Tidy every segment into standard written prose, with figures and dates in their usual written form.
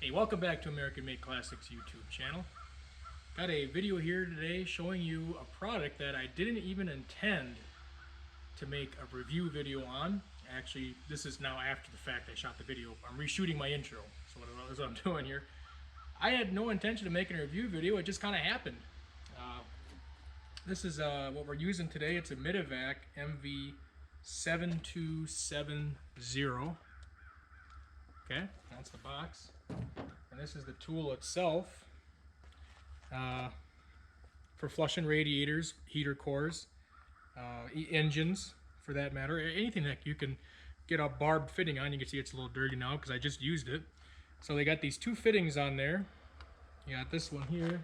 Hey, welcome back to American Made Classics YouTube channel. Got a video here today showing you a product that I didn't even intend to make a review video on. Actually, this is now after the fact I shot the video. I'm reshooting my intro, so that's what I'm doing here. I had no intention of making a review video, it just kind of happened. This is what we're using today. It's a Mityvac MV7270. Okay, that's the box. And this is the tool itself for flushing radiators, heater cores, engines for that matter, anything that you can get a barbed fitting on. You can see it's a little dirty now because I just used it. So they got these two fittings on there. You got this one here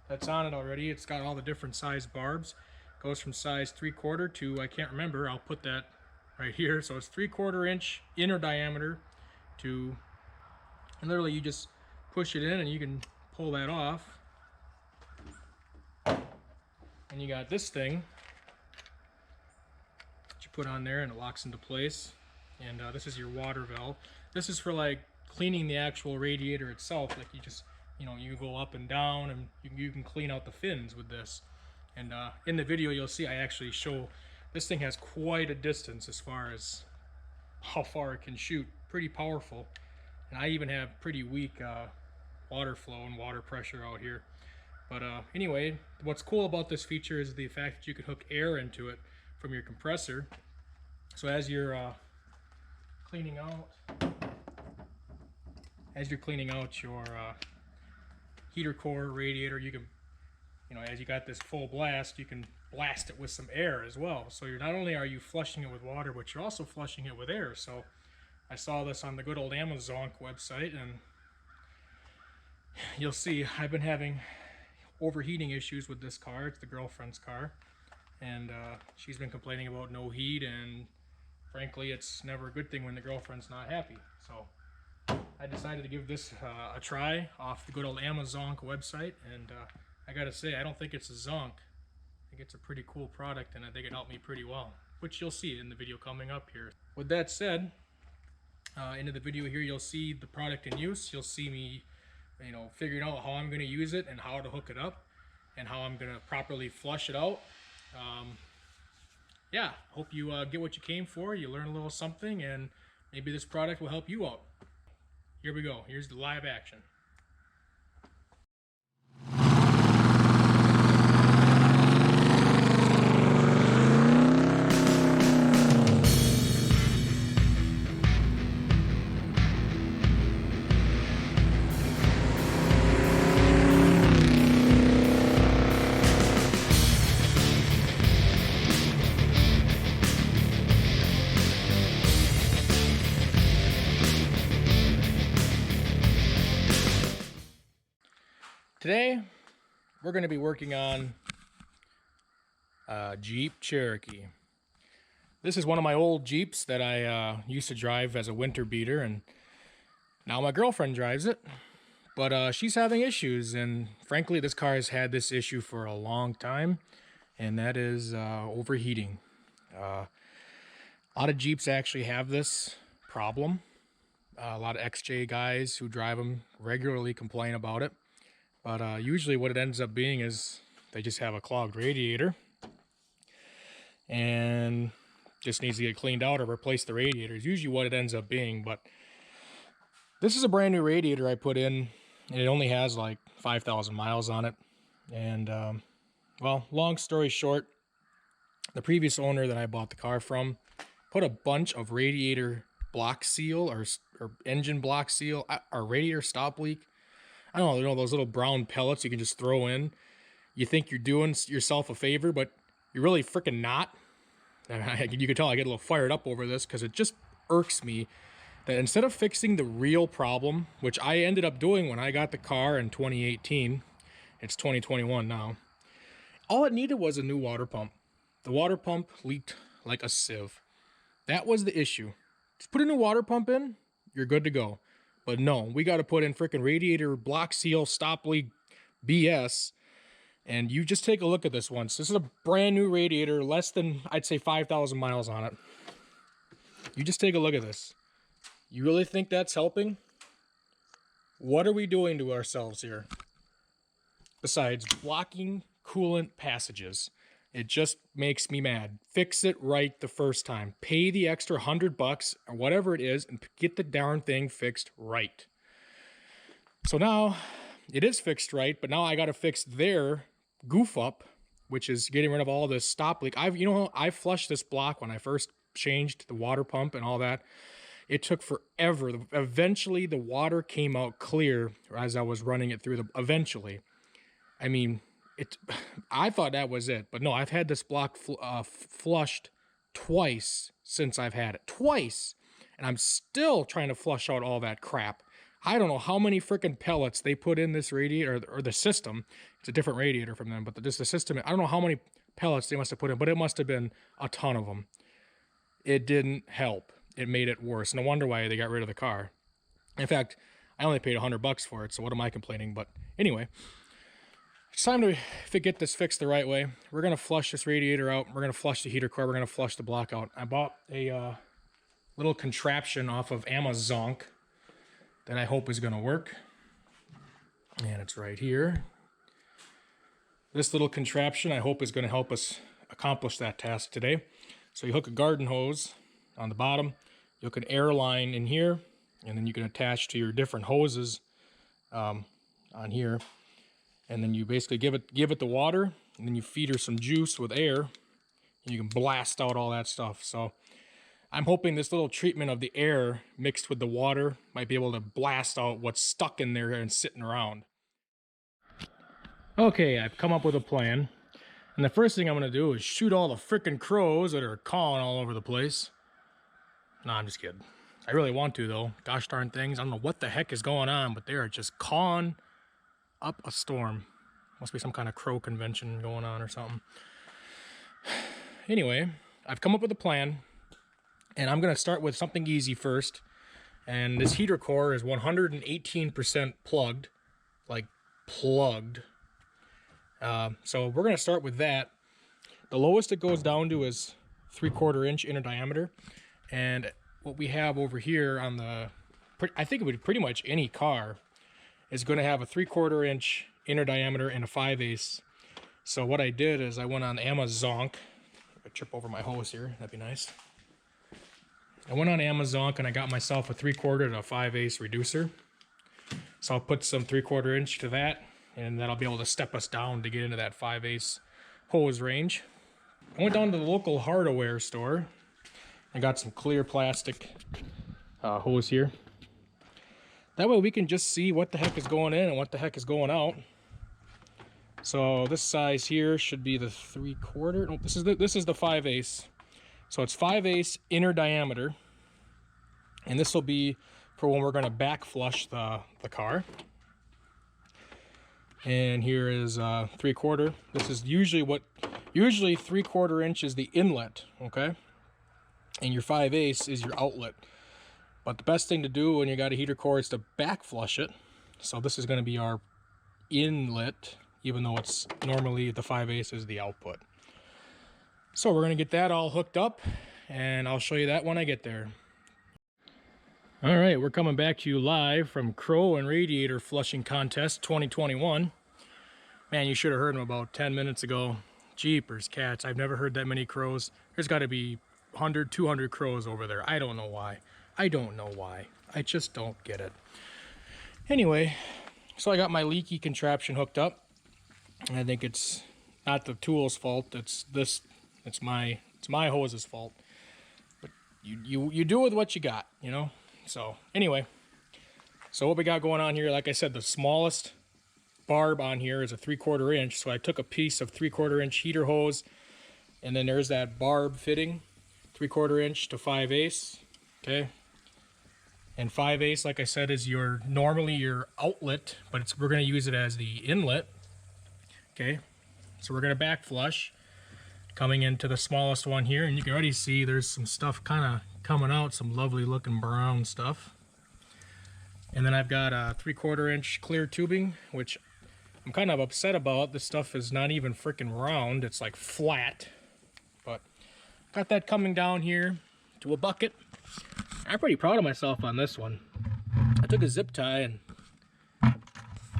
that's on it already. It's got all the different size barbs. Goes from size 3/4 to, I can't remember, I'll put that right here. So it's 3/4 inch inner diameter to, and literally you just push it in and you can pull that off. And you got this thing that you put on there and it locks into place. And this is your water valve. This is for like cleaning the actual radiator itself. Like you go up and down and you can clean out the fins with this. And in the video you'll see I actually show this thing has quite a distance as far as how far it can shoot. Pretty powerful. And I even have pretty weak water flow and water pressure out here. But anyway, what's cool about this feature is the fact that you can hook air into it from your compressor. So as you're cleaning out your heater core radiator, you can, as you got this full blast, you can blast it with some air as well. So you're not only are you flushing it with water, but you're also flushing it with air. So I saw this on the good old Amazon website, and you'll see I've been having overheating issues with this car. It's the girlfriend's car, and she's been complaining about no heat, and frankly it's never a good thing when the girlfriend's not happy. So I decided to give this a try off the good old Amazon website, and I gotta say, I don't think it's a zonk. I think it's a pretty cool product, and I think it helped me pretty well, which you'll see in the video coming up here. With that said, into the video here you'll see the product in use. You'll see me figuring out how I'm going to use it and how to hook it up and how I'm going to properly flush it out. Yeah, hope you get what you came for, you learn a little something, and maybe this product will help you out. Here we go. Here's the live action. Today, we're going to be working on a Jeep Cherokee. This is one of my old Jeeps that I used to drive as a winter beater, and now my girlfriend drives it. But she's having issues, and frankly, this car has had this issue for a long time, and that is overheating. A lot of Jeeps actually have this problem. A lot of XJ guys who drive them regularly complain about it. But usually what it ends up being is they just have a clogged radiator and just needs to get cleaned out or replace the radiator is usually what it ends up being. But this is a brand new radiator I put in, and it only has like 5,000 miles on it. And well, long story short, the previous owner that I bought the car from put a bunch of radiator block seal or engine block seal or radiator stop leak. I don't know, those little brown pellets you can just throw in. You think you're doing yourself a favor, but you're really freaking not. And you can tell I get a little fired up over this because it just irks me that instead of fixing the real problem, which I ended up doing when I got the car in 2018, it's 2021 now, all it needed was a new water pump. The water pump leaked like a sieve. That was the issue. Just put a new water pump in, you're good to go. But no, we got to put in freaking radiator block seal stop leak BS. And you just take a look at this once. This is a brand new radiator, less than, I'd say, 5,000 miles on it. You just take a look at this. You really think that's helping? What are we doing to ourselves here? Besides blocking coolant passages. It just makes me mad. Fix it right the first time. Pay the extra $100 or whatever it is and get the darn thing fixed right. So now it is fixed right, but now I got to fix their goof up, which is getting rid of all this stop leak. I flushed this block when I first changed the water pump and all that. It took forever. Eventually the water came out clear as I was running it through eventually. I mean, I thought that was it, but no, I've had this block flushed twice since I've had it. Twice! And I'm still trying to flush out all that crap. I don't know how many freaking pellets they put in this radiator, or the system. It's a different radiator from them, but just the system, I don't know how many pellets they must have put in, but it must have been a ton of them. It didn't help. It made it worse. No wonder why they got rid of the car. In fact, I only paid $100 for it, so what am I complaining? But anyway, it's time to get this fixed the right way. We're going to flush this radiator out. We're going to flush the heater core. We're going to flush the block out. I bought a little contraption off of Amazon that I hope is going to work. And it's right here. This little contraption I hope is going to help us accomplish that task today. So you hook a garden hose on the bottom. You hook an air line in here. And then you can attach to your different hoses on here. And then you basically give it the water, and then you feed her some juice with air, and you can blast out all that stuff. So I'm hoping this little treatment of the air mixed with the water might be able to blast out what's stuck in there and sitting around. Okay, I've come up with a plan. And the first thing I'm going to do is shoot all the frickin' crows that are cawing all over the place. No, I'm just kidding. I really want to, though. Gosh darn things. I don't know what the heck is going on, but they are just cawing up a storm. Must be some kind of crow convention going on or something. Anyway, I've come up with a plan, and I'm going to start with something easy first. And this heater core is 118% plugged, like plugged. So we're going to start with that. The lowest it goes down to is 3/4 inch inner diameter, and what we have over here on the, I think it would be pretty much any car, is going to have a 3/4 inch inner diameter and a 5/8. So what I did is I went on Amazon. If I trip over my hose here, that'd be nice. I went on Amazon and I got myself a 3/4 to a 5/8 reducer. So I'll put some 3/4 inch to that, and that'll be able to step us down to get into that 5/8 hose range. I went down to the local hardware store. I got some clear plastic hose here. That way we can just see what the heck is going in and what the heck is going out. So this size here should be the 3/4. No, this is the 5/8. So it's 5/8 inner diameter, and this will be for when we're going to back flush the car. And here is 3/4. This is usually 3/4 inch is the inlet, okay? And your 5/8 is your outlet. But the best thing to do when you got a heater core is to back flush it. So this is going to be our inlet, even though it's normally the 5/8 is the output. So we're going to get that all hooked up, and I'll show you that when I get there. All right, we're coming back to you live from Crow and Radiator Flushing Contest 2021. Man, you should have heard them about 10 minutes ago. Jeepers cats, I've never heard that many crows. There's got to be 100, 200 crows over there. I don't know why. I don't know why. I just don't get it. Anyway, so I got my leaky contraption hooked up. I think it's not the tool's fault. It's my hose's fault. But you do with what you got, you know? So anyway, so what we got going on here, like I said, the smallest barb on here is a 3/4 inch. So I took a piece of 3/4 inch heater hose, and then there's that barb fitting, 3/4 inch to 5/8. Okay. And 5/8, like I said, is normally your outlet, but we're going to use it as the inlet. Okay, so we're going to back flush, coming into the smallest one here, and you can already see there's some stuff kind of coming out, some lovely looking brown stuff. And then I've got a 3/4 inch clear tubing, which I'm kind of upset about. This stuff is not even freaking round, it's like flat. But got that coming down here to a bucket. I'm pretty proud of myself on this one. I took a zip tie and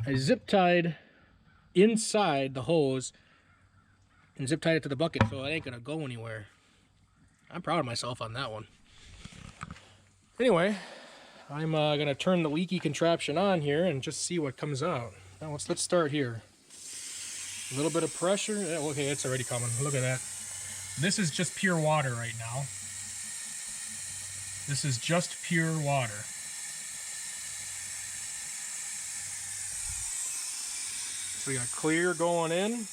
I zip tied inside the hose and zip tied it to the bucket, so it ain't gonna go anywhere. I'm proud of myself on that one. Anyway, I'm gonna turn the leaky contraption on here and just see what comes out. Now let's start here. A little bit of pressure. Yeah, okay, it's already coming. Look at that. This is just pure water right now. This is just pure water. So we got clear going in,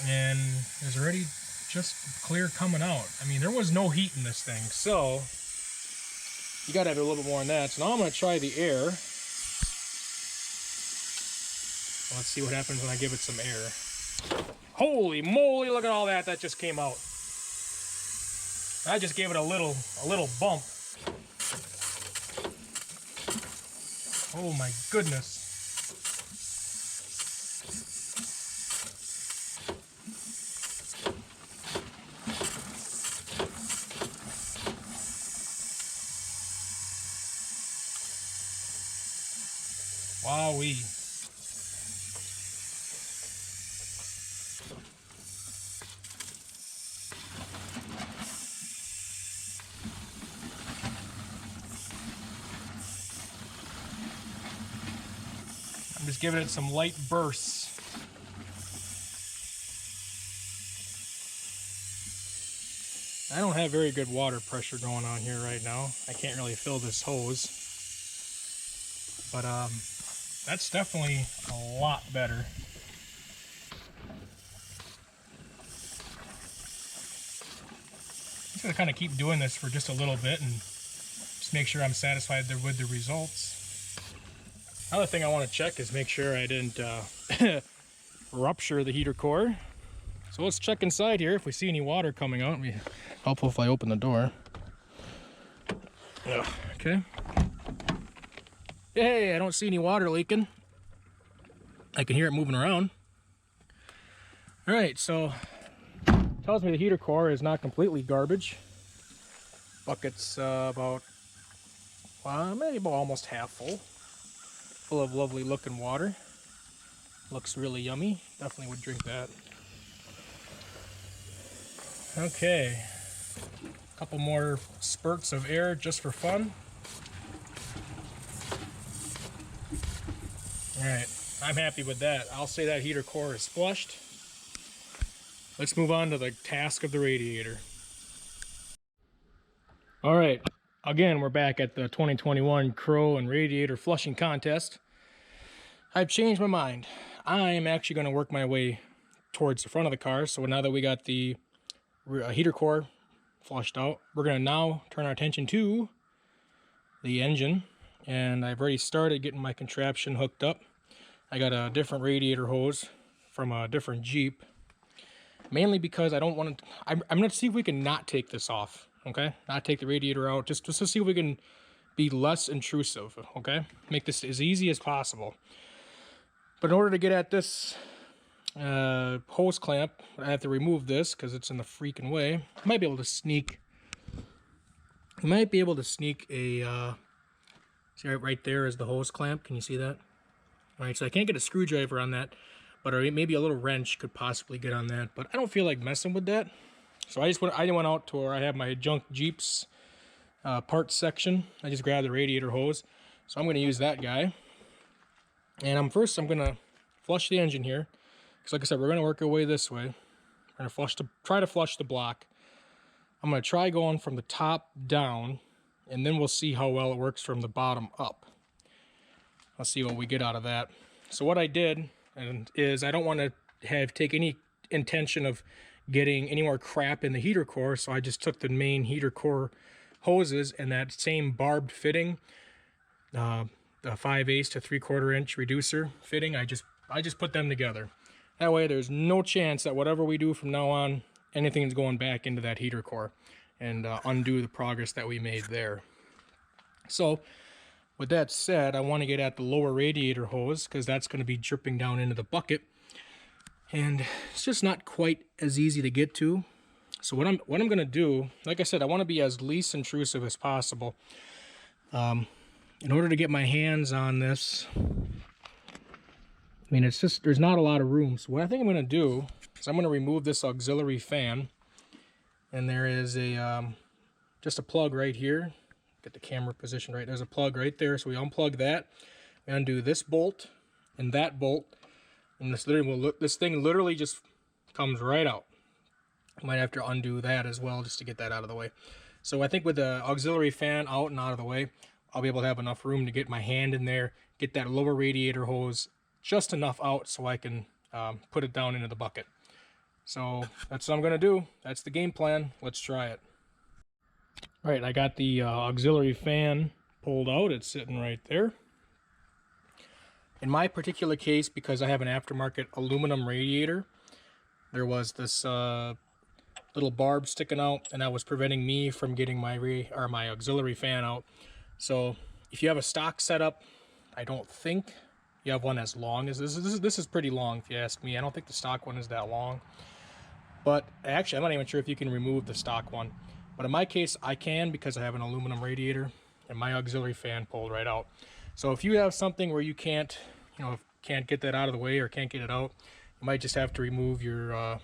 and there's already just clear coming out. I mean, there was no heat in this thing, so you gotta have a little bit more than that. So now I'm gonna try the air. Let's see what happens when I give it some air. Holy moly, look at all that just came out. I just gave it a little bump. Oh my goodness. Wowee. I'm just giving it some light bursts. I don't have very good water pressure going on here right now. I can't really fill this hose. But that's definitely a lot better. I'm just gonna kind of keep doing this for just a little bit and just make sure I'm satisfied with the results. Another thing I want to check is make sure I didn't rupture the heater core. So let's check inside here. If we see any water coming out, it'd be helpful if I open the door. Okay. Hey, I don't see any water leaking. I can hear it moving around. All right, so it tells me the heater core is not completely garbage. Bucket's about, well, maybe about almost half full. Full of lovely looking water. Looks really yummy. Definitely would drink that. Okay. A couple more spurts of air just for fun. Alright, I'm happy with that. I'll say that heater core is flushed. Let's move on to the task of the radiator. Alright, again, we're back at the 2021 Crow and Radiator Flushing Contest. I've changed my mind. I am actually going to work my way towards the front of the car. So now that we got the heater core flushed out, we're going to now turn our attention to the engine. And I've already started getting my contraption hooked up. I got a different radiator hose from a different Jeep. Mainly because I don't want to... I'm going to see if we can not take this off. Okay? Not take the radiator out. Just to see if we can be less intrusive. Okay? Make this as easy as possible. But in order to get at this hose clamp, I have to remove this because it's in the freaking way. I might be able to sneak... a... see right there is the hose clamp. Can you see that? Alright, so I can't get a screwdriver on that, but maybe a little wrench could possibly get on that. But I don't feel like messing with that. So I went out to where I have my junk Jeeps parts section. I just grabbed the radiator hose. So I'm going to use that guy. And I'm going to flush the engine here. Because like I said, we're going to work our way this way. We're going to try to flush the block. I'm going to try going from the top down, and then we'll see how well it works from the bottom up. Let's see what we get out of that. So what I did is I don't want to take any intention of getting any more crap in the heater core, so I just took the main heater core hoses and that same barbed fitting, the 5/8 to 3/4 inch reducer fitting. I just put them together. That way there's no chance that whatever we do from now on, anything's going back into that heater core and undo the progress that we made there. So with that said, I want to get at the lower radiator hose because that's going to be dripping down into the bucket, and it's just not quite as easy to get to. So what I'm going to do, like I said, I want to be as least intrusive as possible. in order to get my hands on this, I mean, it's just, there's not a lot of room. So what I think I'm going to do is I'm going to remove this auxiliary fan. And there is a just a plug right here. Get the camera positioned right. There's a plug right there. So we unplug that. We undo this bolt and that bolt. And this literally will look, this thing literally just comes right out. I might have to undo that as well just to get that out of the way. So I think with the auxiliary fan out and out of the way, I'll be able to have enough room to get my hand in there, get that lower radiator hose just enough out so I can put it down into the bucket. So that's what I'm going to do. That's the game plan. Let's try it. All right, I got the auxiliary fan pulled out. It's sitting right there. In my particular case, because I have an aftermarket aluminum radiator, there was this little barb sticking out, and that was preventing me from getting my auxiliary fan out. So if you have a stock setup, I don't think you have one as long as this. This is pretty long if you ask me. I don't think the stock one is that long. But actually, I'm not even sure if you can remove the stock one. But in my case, I can because I have an aluminum radiator and my auxiliary fan pulled right out. So if you have something where you can't, can't get that out of the way or can't get it out, you might just have to remove your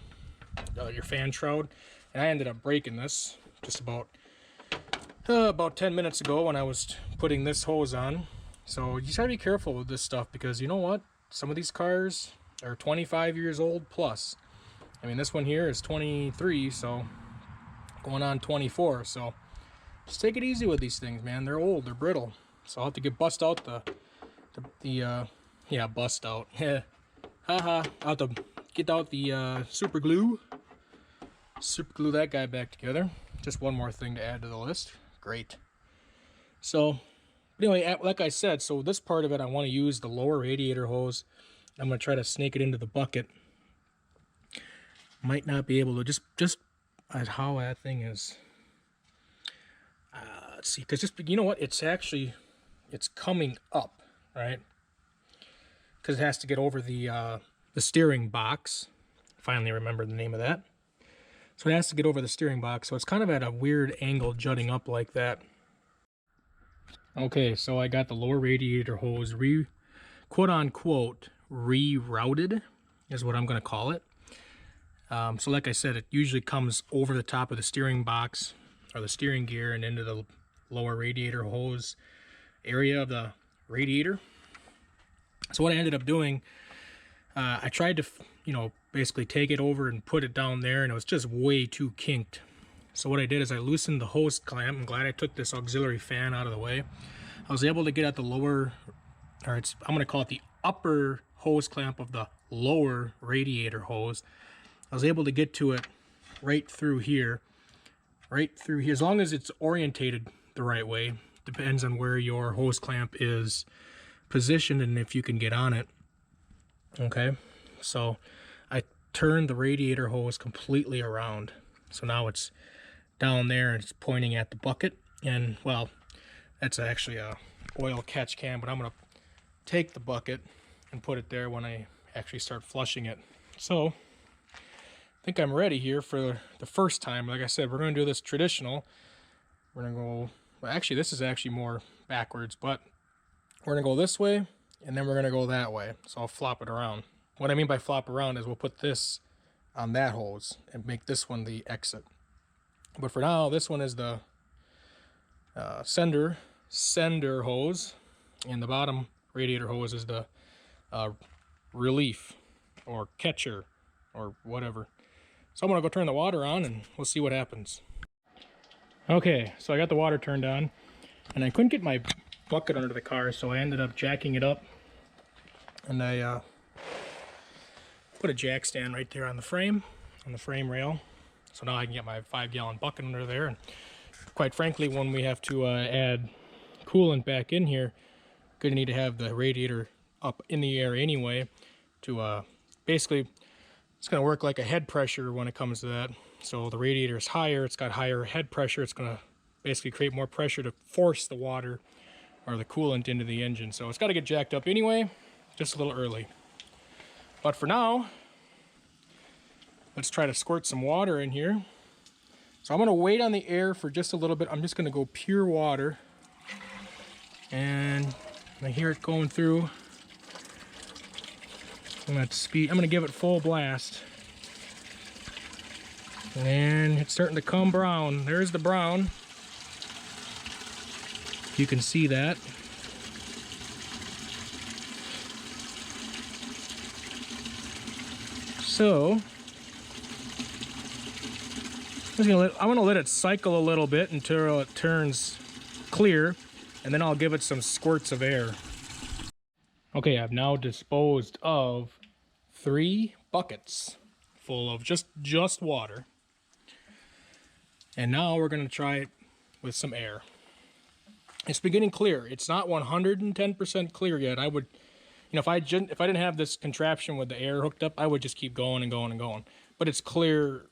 fan shroud. And I ended up breaking this just about 10 minutes ago when I was putting this hose on. So you just gotta be careful with this stuff because you know what? Some of these cars are 25 years old plus. I mean, this one here is 23, so going on 24. So just take it easy with these things, man. They're old, they're brittle. So I'll have to bust out bust out. Haha. I'll have to get out the super glue that guy back together. Just one more thing to add to the list. Great. So anyway, like I said, so this part of it, I want to use the lower radiator hose. I'm going to try to snake it into the bucket. Might not be able to just at how that thing is. Let's see, because you know what? It's coming up, right? Because it has to get over the steering box. Finally remembered the name of that. So it has to get over the steering box. So it's kind of at a weird angle jutting up like that. Okay, so I got the lower radiator hose quote unquote rerouted is what I'm going to call it. So like I said, it usually comes over the top of the steering box or the steering gear and into the lower radiator hose area of the radiator. So what I ended up doing, I tried to, basically take it over and put it down there, and it was just way too kinked. So what I did is I loosened the hose clamp. I'm glad I took this auxiliary fan out of the way. I was able to get at the lower, I'm going to call it the upper hose clamp of the lower radiator hose. I was able to get to it right through here, as long as it's orientated the right way. Depends on where your hose clamp is positioned and if you can get on it. Okay, so I turned the radiator hose completely around. So now it's down there and it's pointing at the bucket. And well, that's actually a oil catch can, but I'm gonna take the bucket and put it there when I actually start flushing it. So I think I'm ready here for the first time. Like I said, we're going to do this traditional. We're going to go, well, actually, this is actually more backwards, but we're going to go this way, and then we're going to go that way. So I'll flop it around. What I mean by flop around is we'll put this on that hose and make this one the exit. But for now, this one is the sender hose, and the bottom radiator hose is the relief or catcher or whatever. So I'm gonna go turn the water on and we'll see what happens. Okay, so I got the water turned on and I couldn't get my bucket under the car, so I ended up jacking it up, and I put a jack stand right there on the frame rail. So now I can get my 5-gallon bucket under there, and quite frankly, when we have to add coolant back in here, gonna need to have the radiator up in the air anyway to basically, it's going to work like a head pressure when it comes to that. So the radiator is higher, it's got higher head pressure, it's going to basically create more pressure to force the water or the coolant into the engine. So it's got to get jacked up anyway, just a little early. But for now, let's try to squirt some water in here. So I'm going to wait on the air for just a little bit. I'm just going to go pure water. And I hear it going through. I'm gonna give it full blast. And it's starting to come brown. There's the brown. You can see that. So I'm gonna let it cycle a little bit until it turns clear, and then I'll give it some squirts of air. Okay, I've now disposed of 3 buckets full of just water. And now we're gonna try it with some air. It's beginning clear. It's not 110% clear yet. I would, if I didn't have this contraption with the air hooked up, I would just keep going and going and going. But it's clearer.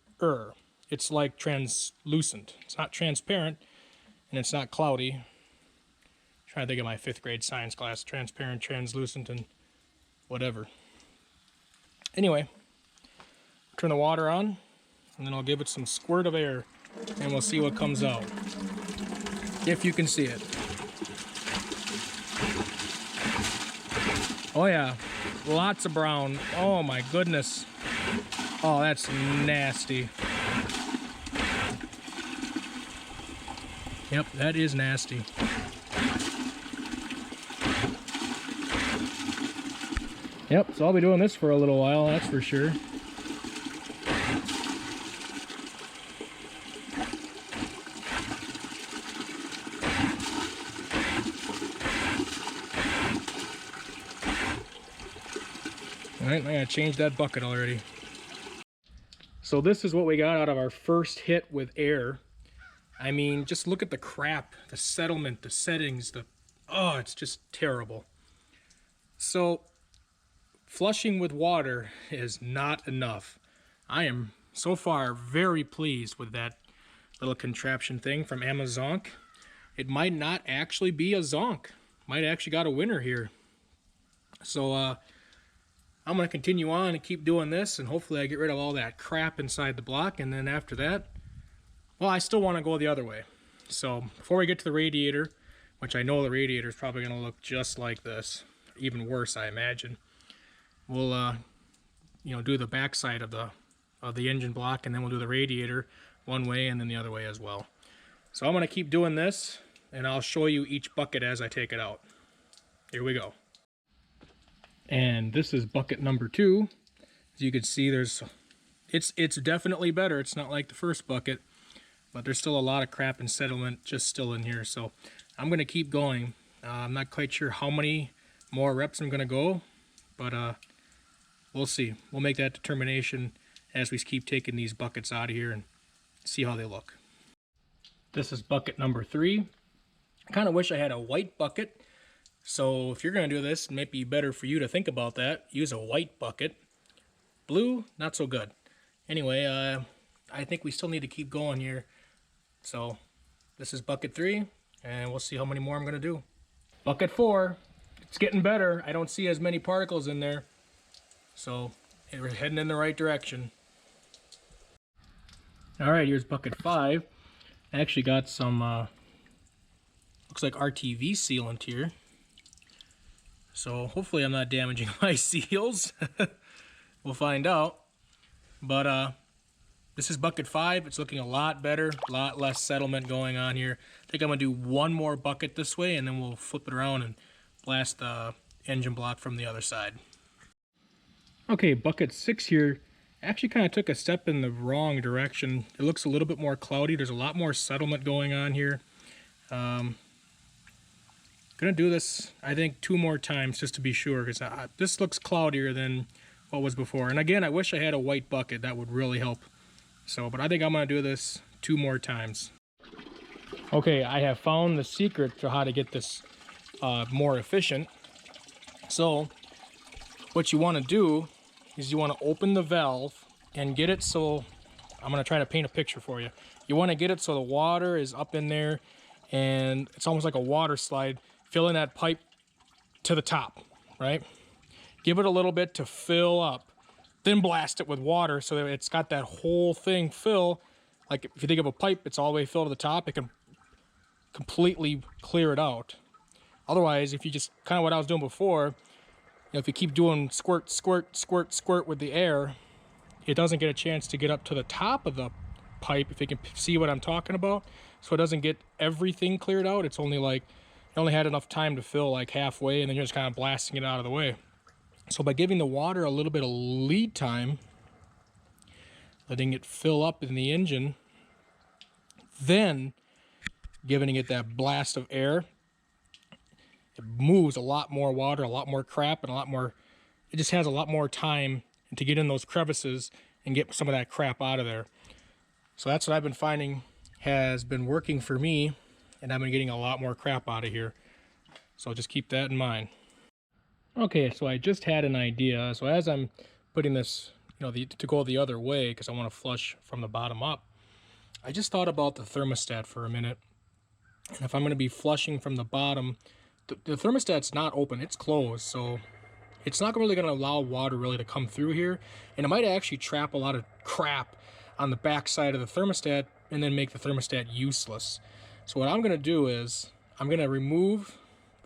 It's like translucent. It's not transparent, and it's not cloudy. I'm trying to think of my 5th grade science class. Transparent, translucent, and whatever. Anyway, turn the water on, and then I'll give it some squirt of air, and we'll see what comes out. If you can see it. Oh yeah, lots of brown. Oh my goodness. Oh, that's nasty. Yep, that is nasty. Yep, so I'll be doing this for a little while, that's for sure. Alright, I gotta change that bucket already. So this is what we got out of our first hit with air. I mean, just look at the crap, the settlement, the settings, oh, it's just terrible. So, flushing with water is not enough. I am so far very pleased with that little contraption thing from Amazon. It might not actually be a zonk. Might actually got a winner here. So, I'm going to continue on and keep doing this, and hopefully I get rid of all that crap inside the block, and then after that, well, I still want to go the other way. So before we get to the radiator, which I know the radiator is probably going to look just like this, even worse I imagine, we'll do the backside of the engine block, and then we'll do the radiator one way and then the other way as well. So I'm going to keep doing this, and I'll show you each bucket as I take it out. Here we go. And this is bucket number 2. As you can see, it's definitely better. It's not like the first bucket, but there's still a lot of crap and settlement just still in here. So I'm going to keep going. I'm not quite sure how many more reps I'm going to go, but we'll see. We'll make that determination as we keep taking these buckets out of here and see how they look. This is bucket number 3. I kind of wish I had a white bucket. So if you're going to do this, it might be better for you to think about that. Use a white bucket. Blue, not so good. Anyway, I think we still need to keep going here. So this is bucket 3, and we'll see how many more I'm going to do. Bucket 4, it's getting better. I don't see as many particles in there. So we're heading in the right direction. All right, here's bucket 5. I actually got some, looks like RTV sealant here. So hopefully I'm not damaging my seals. We'll find out. But this is bucket 5. It's looking a lot better, a lot less settlement going on here. I think I'm going to do one more bucket this way, and then we'll flip it around and blast the engine block from the other side. Okay, bucket 6 here actually kind of took a step in the wrong direction. It looks a little bit more cloudy. There's a lot more settlement going on here. Gonna do this, I think, 2 more times just to be sure, because this looks cloudier than what was before. And again, I wish I had a white bucket. That would really help. So, but I think I'm gonna do this 2 more times. Okay, I have found the secret to how to get this more efficient. So, what you want to do is you want to open the valve and get it so, I'm gonna try to paint a picture for you. You want to get it so the water is up in there, and it's almost like a water slide. Fill in that pipe to the top, right? Give it a little bit to fill up. Then blast it with water so that it's got that whole thing fill. Like if you think of a pipe, it's all the way filled to the top. It can completely clear it out. Otherwise, if you just kind of what I was doing before, if you keep doing squirt, squirt, squirt, squirt with the air, it doesn't get a chance to get up to the top of the pipe, if you can see what I'm talking about. So it doesn't get everything cleared out. It's only like, it only had enough time to fill like halfway, and then you're just kind of blasting it out of the way. So by giving the water a little bit of lead time, letting it fill up in the engine, then giving it that blast of air, it moves a lot more water, a lot more crap, and a lot more, it just has a lot more time to get in those crevices and get some of that crap out of there. So that's what I've been finding has been working for me, and I've been getting a lot more crap out of here. So just keep that in mind. Okay, so I just had an idea. So as I'm putting this, to go the other way, because I want to flush from the bottom up, I just thought about the thermostat for a minute. And if I'm going to be flushing from the bottom, the thermostat's not open, it's closed, so it's not really going to allow water really to come through here, and it might actually trap a lot of crap on the back side of the thermostat and then make the thermostat useless. So what I'm going to do is I'm going to remove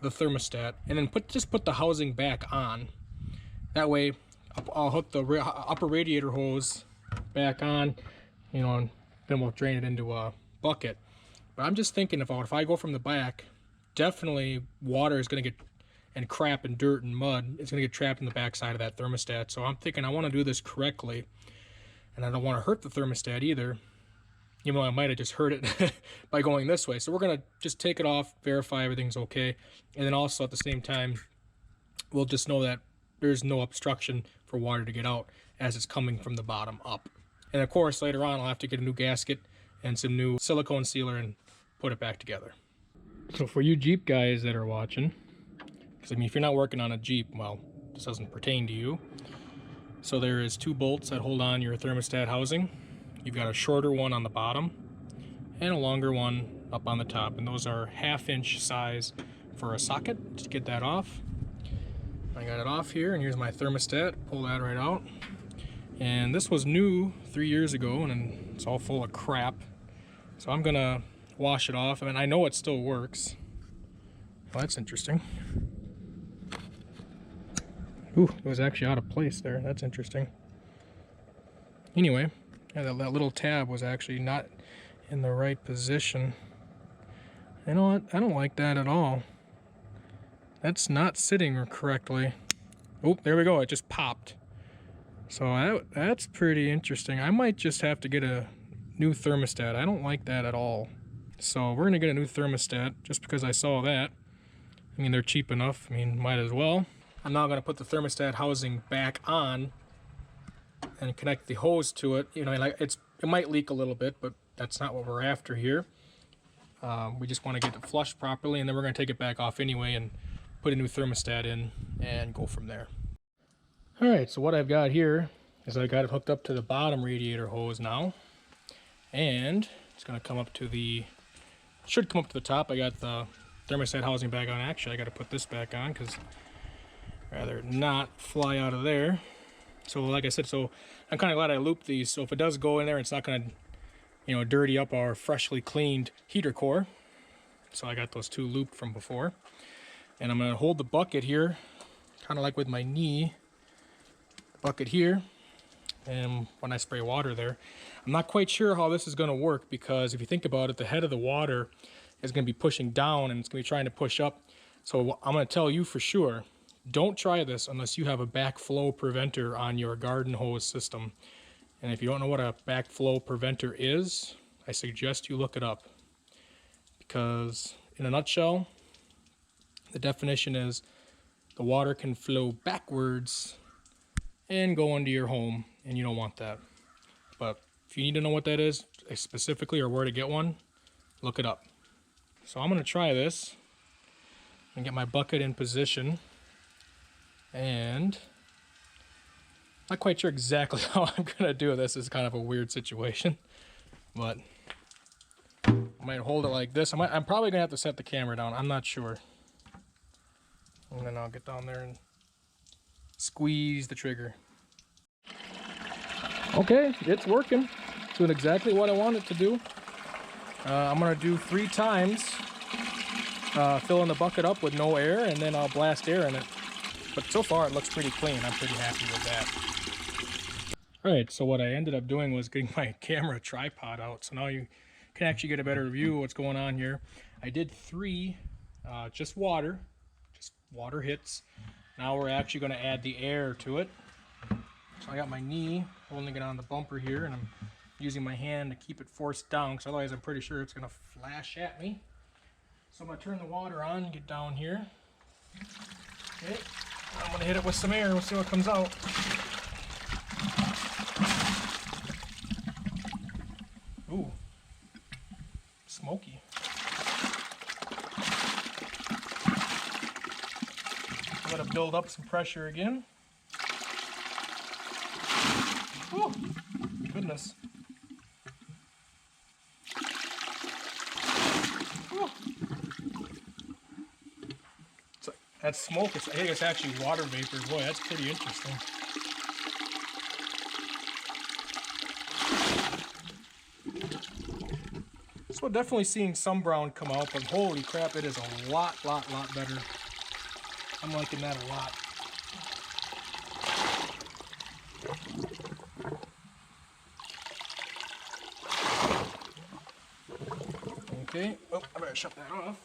the thermostat and then just put the housing back on. That way I'll hook the upper radiator hose back on, and then we'll drain it into a bucket. But I'm just thinking if I go from the back, definitely water is going to get, and crap and dirt and mud, it's going to get trapped in the back side of that thermostat. So I'm thinking I want to do this correctly, and I don't want to hurt the thermostat either, even though I might have just hurt it by going this way. So we're going to just take it off, verify everything's okay, and then also at the same time, we'll just know that there's no obstruction for water to get out as it's coming from the bottom up. And of course, later on, I'll have to get a new gasket and some new silicone sealer and put it back together. So for you Jeep guys that are watching, because I mean, if you're not working on a Jeep, well, this doesn't pertain to you. So there is 2 bolts that hold on your thermostat housing. You've got a shorter one on the bottom and a longer one up on the top, and those are 1/2 inch size for a socket. Just get that off. I got it off here, and here's my thermostat. Pull that right out. And this was new 3 years ago, and it's all full of crap. So I'm gonna wash it off. I mean, I know it still works. Well, that's interesting. Ooh, it was actually out of place there. That's interesting. Anyway, yeah, that little tab was actually not in the right position. You know what? I don't like that at all. That's not sitting correctly. Oh, there we go. It just popped. So that's pretty interesting. I might just have to get a new thermostat. I don't like that at all. So we're going to get a new thermostat just because I saw that. I mean, they're cheap enough. I mean, might as well. I'm now going to put the thermostat housing back on and connect the hose to it. It might leak a little bit, but that's not what we're after here. We just want to get it flushed properly, and then we're going to take it back off anyway and put a new thermostat in and go from there. Alright, so what I've got here is I got it hooked up to the bottom radiator hose now, and it's going to come up to the, should come up to the top. I got the thermostat housing back on. Actually, I got to put this back on because I'd rather not fly out of there. So like I said, so I'm kind of glad I looped these, so if it does go in there, it's not going to, dirty up our freshly cleaned heater core. So I got those 2 looped from before. And I'm going to hold the bucket here, kind of like with my knee, bucket here, and when I spray water there. I'm not quite sure how this is going to work, because if you think about it, the head of the water is going to be pushing down and it's going to be trying to push up. So I'm going to tell you for sure, don't try this unless you have a backflow preventer on your garden hose system. And if you don't know what a backflow preventer is, I suggest you look it up, because in a nutshell, the definition is the water can flow backwards and go into your home, and you don't want that. But if you need to know what that is specifically or where to get one, look it up. So I'm going to try this and get my bucket in position, and not quite sure exactly how I'm going to do this. It's kind of a weird situation, but I might hold it like this. I'm probably going to have to set the camera down. I'm not sure. And then I'll get down there and squeeze the trigger. Okay, it's working. It's doing exactly what I want it to do. I'm going to do 3 times. filling the bucket up with no air, and then I'll blast air in it. But so far it looks pretty clean. I'm pretty happy with that. Alright, so what I ended up doing was getting my camera tripod out. So now you can actually get a better view of what's going on here. I did 3 just water hits. Now we're actually going to add the air to it. So I got my knee holding it on the bumper here, and I'm using my hand to keep it forced down, because otherwise I'm pretty sure it's going to flash at me. So I'm going to turn the water on and get down here. Okay, I'm going to hit it with some air. We'll see what comes out. Ooh, smoky. I'm going to build up some pressure again. Oh, goodness. Oh. So that smoke, I think it's actually water vapor. Boy, that's pretty interesting. So definitely seeing some brown come out, but holy crap, it is a lot better. I'm liking that a lot. Okay, oh, I better shut that off.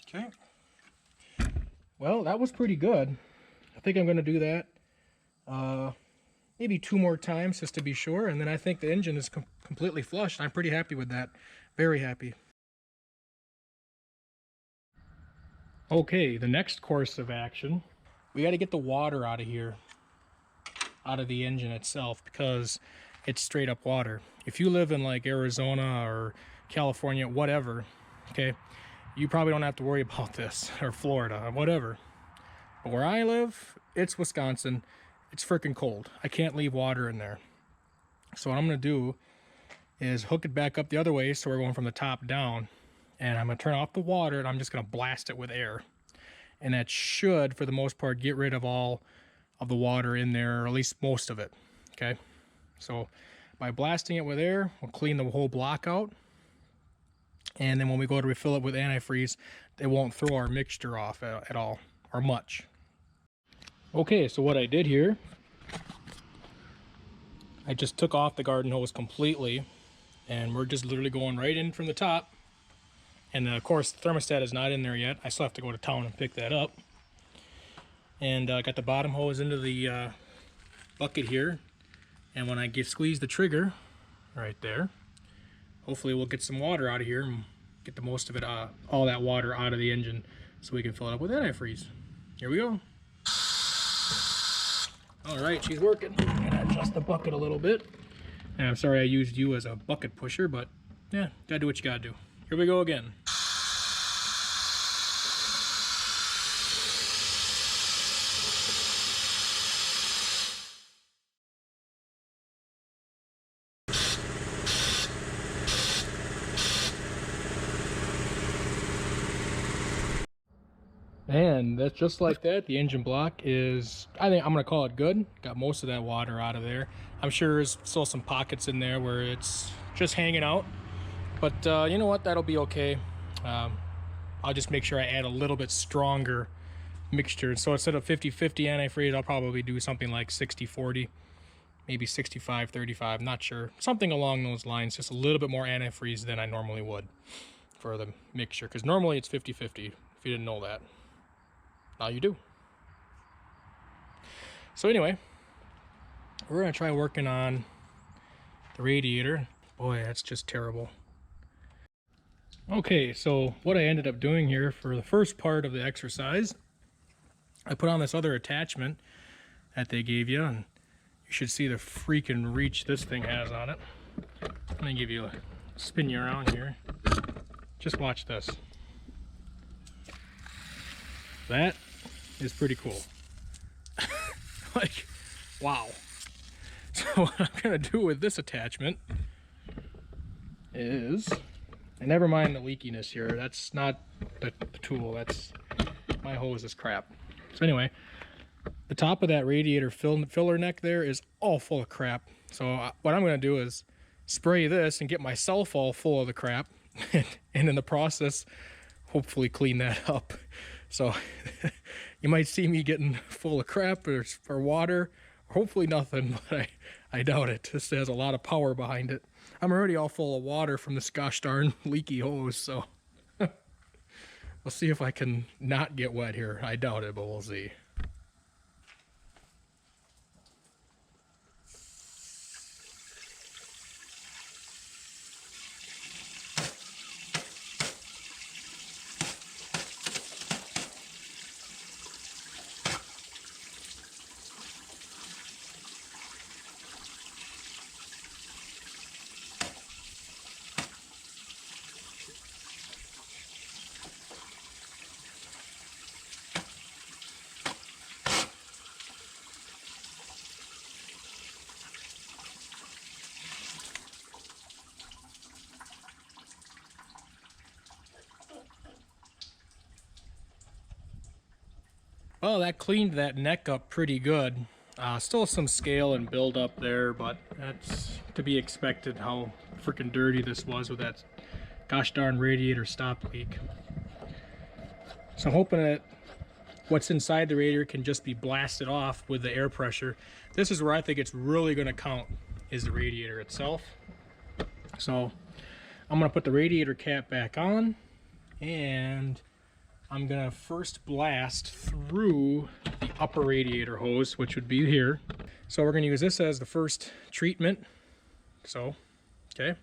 Okay. Well, that was pretty good. I think I'm going to do that maybe 2 more times just to be sure, and then I think the engine is completely flushed. I'm pretty happy with that. Very happy. Okay, the next course of action, we got to get the water out of here, out of the engine itself, because it's straight up water. If you live in like Arizona or California, whatever, okay, you probably don't have to worry about this, or Florida, or whatever. But where I live, it's Wisconsin. It's freaking cold. I can't leave water in there. So what I'm going to do is hook it back up the other way, so we're going from the top down. And I'm going to turn off the water, and I'm just going to blast it with air. And that should, for the most part, get rid of all of the water in there, or at least most of it. Okay? So by blasting it with air, we'll clean the whole block out. And then when we go to refill it with antifreeze, it won't throw our mixture off at all, or much. Okay, so what I did here, I just took off the garden hose completely, and we're just literally going right in from the top. And of course, the thermostat is not in there yet. I still have to go to town and pick that up. And got the bottom hose into the bucket here. And when I squeeze the trigger right there, hopefully we'll get some water out of here and get the most of it, all that water out of the engine, so we can fill it up with antifreeze. Here we go. All right, she's working. I'm gonna adjust the bucket a little bit. And I'm sorry I used you as a bucket pusher, but yeah, gotta do what you gotta do. Here we go again. And that's just like that. The engine block is, I think I'm gonna call it good. Got most of that water out of there. I'm sure there's still some pockets in there where it's just hanging out. But you know what, that'll be okay. I'll just make sure I add a little bit stronger mixture. So instead of 50-50 antifreeze, I'll probably do something like 60-40, maybe 65-35, not sure. Something along those lines, just a little bit more antifreeze than I normally would for the mixture. Because normally it's 50-50, if you didn't know that. Now you do. So anyway, we're gonna try working on the radiator. Boy, that's just terrible. Okay, so what I ended up doing here for the first part of the exercise, I put on this other attachment that they gave you, and you should see the freaking reach this thing has on it. Let me give you a spin you around here. Just watch this. That is pretty cool. Like, wow. So what I'm gonna do with this attachment is, and never mind the leakiness here, that's not the tool, that's, my hose is crap. So anyway, the top of that radiator filler neck there is all full of crap. So what I'm gonna do is spray this and get myself all full of the crap, and in the process, hopefully clean that up. So you might see me getting full of crap or water. Hopefully nothing, but I doubt it. This has a lot of power behind it. I'm already all full of water from this gosh darn leaky hose, so we'll see if I can not get wet here. I doubt it, but we'll see. Well, that cleaned that neck up pretty good. Still some scale and build up there, but that's to be expected how freaking dirty this was with that gosh darn radiator stop leak. So I'm hoping that what's inside the radiator can just be blasted off with the air pressure. This is where I think it's really going to count, is the radiator itself. So I'm going to put the radiator cap back on, and I'm going to first blast through the upper radiator hose, which would be here. So we're going to use this as the first treatment. So, okay,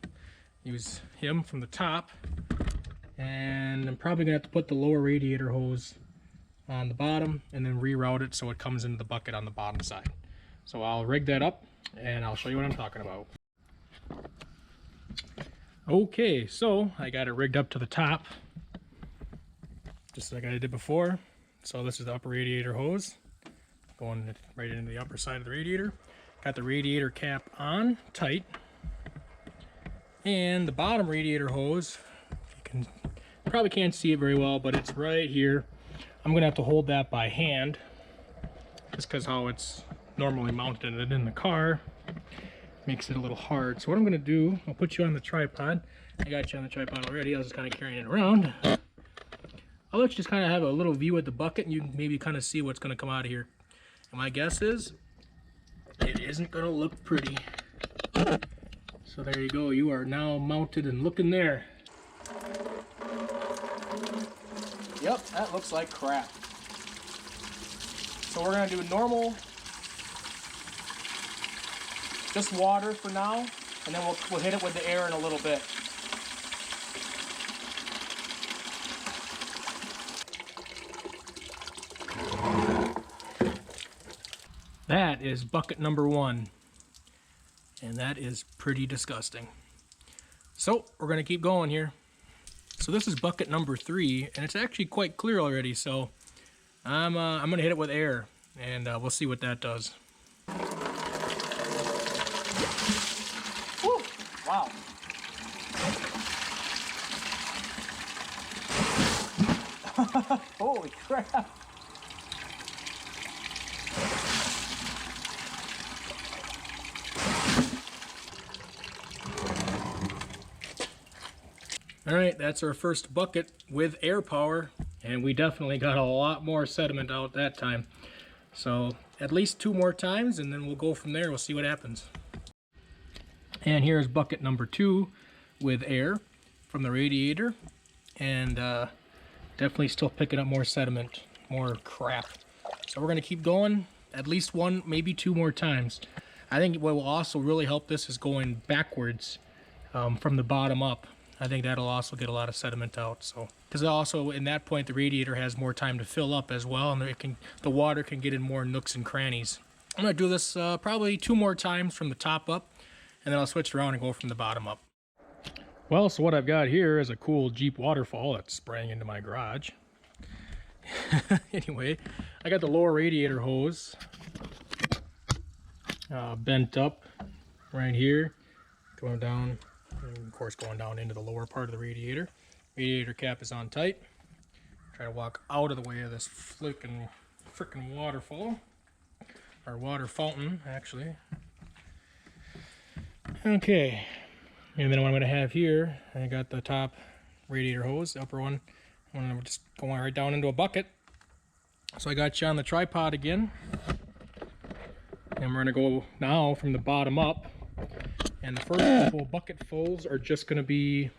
use him from the top. And I'm probably going to have to put the lower radiator hose on the bottom and then reroute it so it comes into the bucket on the bottom side. So I'll rig that up and I'll show you what I'm talking about. Okay, so I got it rigged up to the top, just like I did before. So this is the upper radiator hose going right into the upper side of the radiator. Got the radiator cap on tight, and the bottom radiator hose, you probably can't see it very well, but it's right here. I'm gonna have to hold that by hand just because how it's normally mounted in the car makes it a little hard. So what I'm gonna do, I'll put you on the tripod. I got you on the tripod already. I was just kind of carrying it around. I'll let you just kind of have a little view at the bucket, and you can maybe kind of see what's going to come out of here. And my guess is it isn't going to look pretty. So there you go. You are now mounted and looking there. Yep, that looks like crap. So we're going to do normal, just water for now, and then we'll hit it with the air in a little bit. That is bucket number 1, and that is pretty disgusting. So we're going to keep going here. So this is bucket number 3, and it's actually quite clear already. So I'm going to hit it with air, and we'll see what that does. Woo! Wow. Holy crap! All right, that's our first bucket with air power, and we definitely got a lot more sediment out that time. So at least 2 more times, and then we'll go from there. We'll see what happens. And here's bucket number 2 with air from the radiator, and definitely still picking up more sediment, more crap. So we're gonna keep going at least 1, maybe 2 more times. I think what will also really help this is going backwards from the bottom up. I think that'll also get a lot of sediment out. So, because also in that point the radiator has more time to fill up as well, and the water can get in more nooks and crannies. I'm gonna do this probably 2 more times from the top up, and then I'll switch around and go from the bottom up. Well, so what I've got here is a cool Jeep waterfall that's spraying into my garage. Anyway, I got the lower radiator hose bent up right here, going down. And of course going down into the lower part of the radiator. Radiator cap is on tight. Try to walk out of the way of this frickin' waterfall. Or water fountain, actually. Okay. And then what I'm going to have here, I got the top radiator hose, the upper one. I'm going to just go right down into a bucket. So I got you on the tripod again. And we're going to go now from the bottom up. And the first couple bucketfuls are just going to be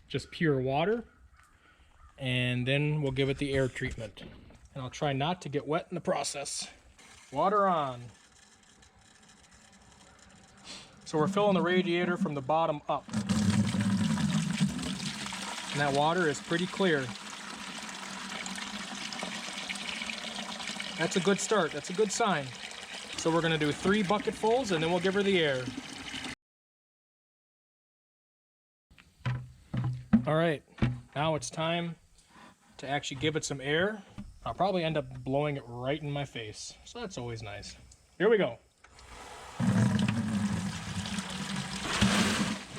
just pure water. And then we'll give it the air treatment. And I'll try not to get wet in the process. Water on. So we're filling the radiator from the bottom up. And that water is pretty clear. That's a good start. That's a good sign. So we're going to do 3 bucketfuls and then we'll give her the air. All right, now it's time to actually give it some air. I'll probably end up blowing it right in my face. So that's always nice. Here we go.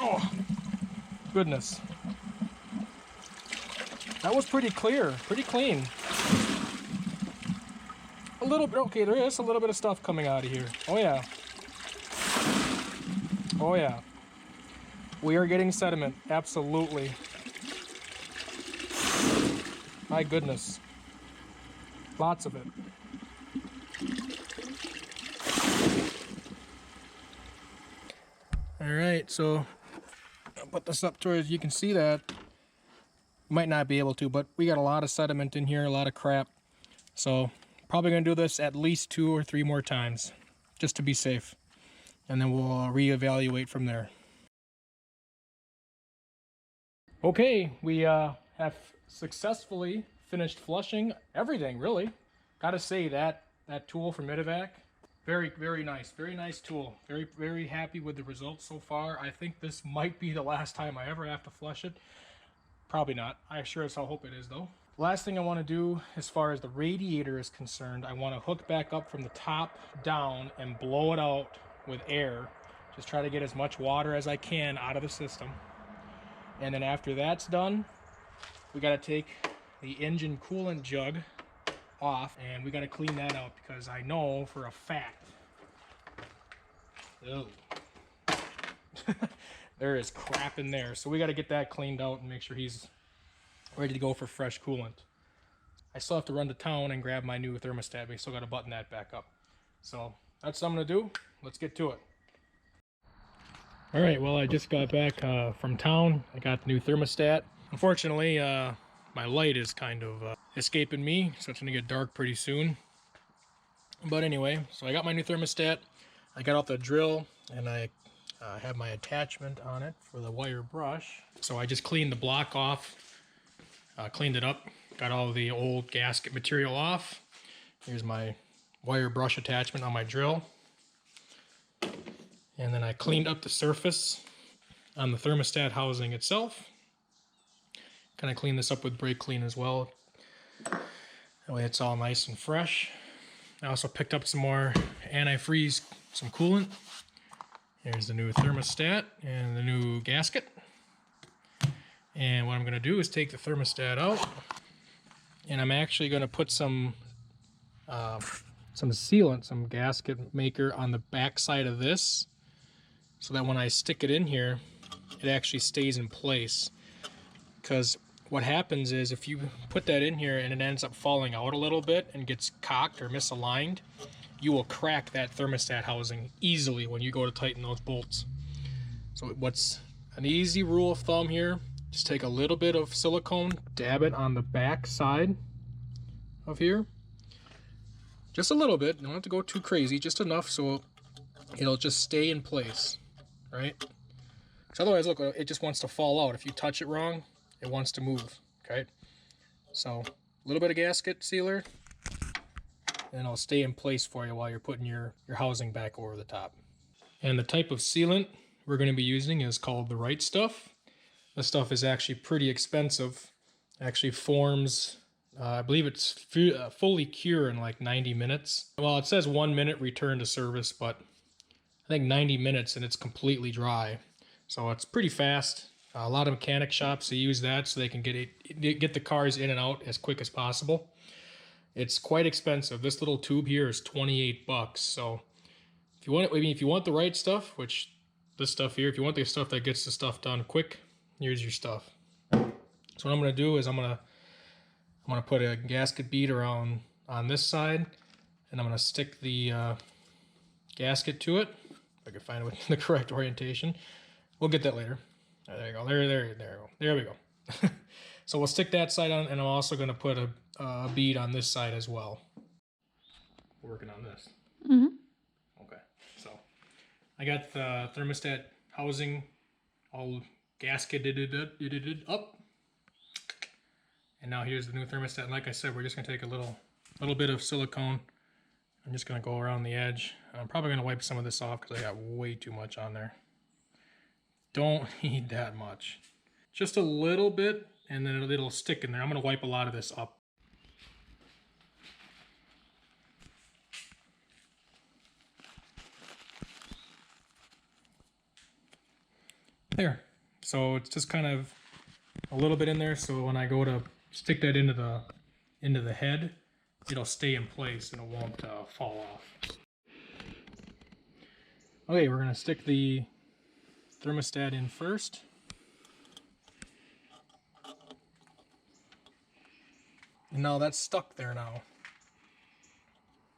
Oh, goodness. That was pretty clear, pretty clean. A little bit, okay, there is a little bit of stuff coming out of here. Oh yeah. Oh yeah. We are getting sediment, absolutely. My goodness. Lots of it. All right, so I'll put this up towards, you can see that. You might not be able to, but we got a lot of sediment in here, a lot of crap. So probably gonna do this at least 2 or 3 more times, just to be safe. And then we'll reevaluate from there. Okay, we have successfully finished flushing everything, really. Gotta say that tool from Mityvac, very nice tool. Very happy with the results so far. I think this might be the last time I ever have to flush it. Probably not. I sure as hell hope it is though. Last thing I want to do as far as the radiator is concerned, I want to hook back up from the top down and blow it out with air. Just try to get as much water as I can out of the system. And then after that's done, we got to take the engine coolant jug off and we got to clean that out because I know for a fact there is crap in there. So we got to get that cleaned out and make sure he's ready to go for fresh coolant. I still have to run to town and grab my new thermostat. We still got to button that back up. So that's what I'm going to do. Let's get to it. All right, well, I just got back from town. I got the new thermostat. Unfortunately, my light is kind of escaping me, so it's gonna get dark pretty soon. But anyway, so I got my new thermostat. I got out the drill and I have my attachment on it for the wire brush. So I just cleaned the block off, cleaned it up, got all the old gasket material off. Here's my wire brush attachment on my drill. And then I cleaned up the surface on the thermostat housing itself. Kind of clean this up with brake clean as well. That way it's all nice and fresh. I also picked up some more antifreeze, some coolant. Here's the new thermostat and the new gasket. And what I'm going to do is take the thermostat out. And I'm actually going to put some sealant, some gasket maker on the back side of this, so that when I stick it in here, it actually stays in place. Because what happens is if you put that in here and it ends up falling out a little bit and gets cocked or misaligned, you will crack that thermostat housing easily when you go to tighten those bolts. So what's an easy rule of thumb here, just take a little bit of silicone, dab it on the back side of here. Just a little bit, you don't have to go too crazy, just enough so it'll just stay in place, right? Because otherwise, look, it just wants to fall out. If you touch it wrong, it wants to move, okay? So a little bit of gasket sealer, and it'll stay in place for you while you're putting your housing back over the top. And the type of sealant we're going to be using is called the Right Stuff. This stuff is actually pretty expensive. It actually forms, I believe it's fully cure in like 90 minutes. Well, it says 1 minute return to service, but I think 90 minutes and it's completely dry. So it's pretty fast. A lot of mechanic shops, they use that so they can get the cars in and out as quick as possible. It's quite expensive. This little tube here is 28 bucks. So if you want it, I mean, if you want the Right Stuff, which this stuff here. If you want the stuff that gets the stuff done quick, here's your stuff. So what I'm gonna do is I'm gonna put a gasket bead around on this side, and I'm gonna stick the gasket to it. If I can find it in the correct orientation. We'll get that later. There you go. There we go. So we'll stick that side on, and I'm also gonna put a bead on this side as well. We're working on this. Mm-hmm. Okay. So I got the thermostat housing all gasketed up. And now here's the new thermostat. And like I said, we're just gonna take a little bit of silicone. I'm just gonna go around the edge. I'm probably gonna wipe some of this off because I got way too much on there. Don't need that much. Just a little bit, and then it'll stick in there. I'm gonna wipe a lot of this up. There. So it's just kind of a little bit in there, so when I go to stick that into the head, it'll stay in place and it won't fall off. Okay, we're gonna stick the thermostat in first. And now that's stuck there now.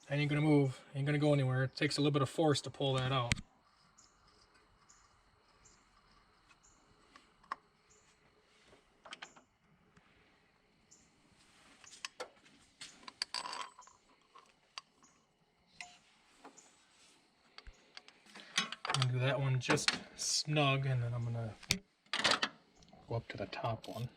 I ain't gonna move, ain't gonna go anywhere. It takes a little bit of force to pull that out. I'm gonna do that one just snug, and then I'm gonna go up to the top one.